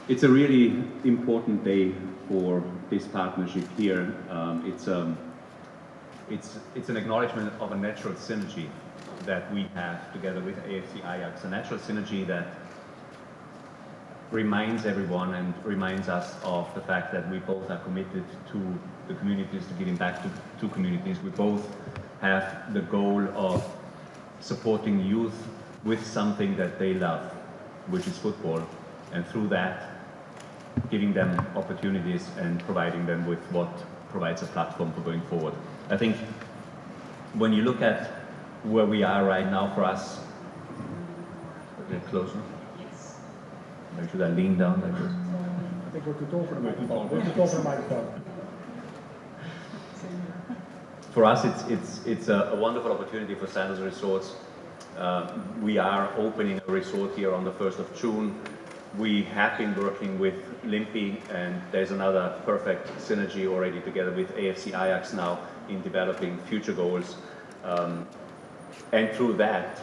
It's a really important day for this partnership here. It's an acknowledgement of a natural synergy that we have together with AFC Ajax, a natural synergy that reminds everyone and reminds us of the fact that we both are committed to the communities, to giving back to communities. We both have the goal of supporting youth with something that they love, which is football, and through that giving them opportunities and providing them with what provides a platform for going forward. I think when you look at where we are right now for us, a bit closer. Should I lean down like this? I think we're too tall for the microphone. We're too tall for the microphone. For us, it's a wonderful opportunity for Sandals Resorts. We are opening a resort here on the 1st of June. We have been working with Limpi, and there's another perfect synergy already together with AFC Ajax now in developing future goals. And through that,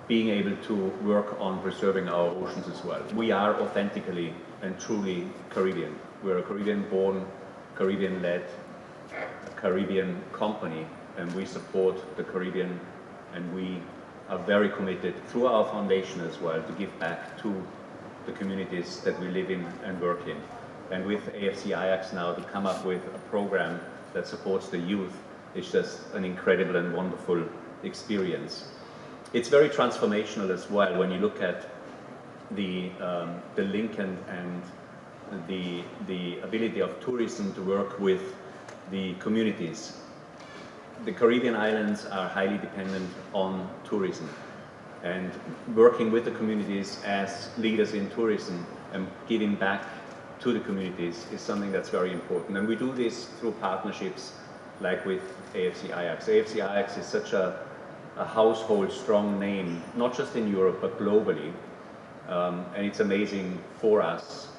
being able to work on preserving our oceans as well. We are authentically and truly Caribbean. We're a Caribbean-born, Caribbean-led, Caribbean company, and we support the Caribbean, and we are very committed through our foundation as well to give back to the communities that we live in and work in. And with AFC Ajax now to come up with a program that supports the youth is just an incredible and wonderful experience. It's very transformational as well when you look at the link and the ability of tourism to work with the communities. The Caribbean islands are highly dependent on tourism, and working with the communities as leaders in tourism and giving back to the communities is something that's very important. And we do this through partnerships like with AFC Ajax. AFC Ajax is such a household strong name, not just in Europe, but globally. And it's amazing for us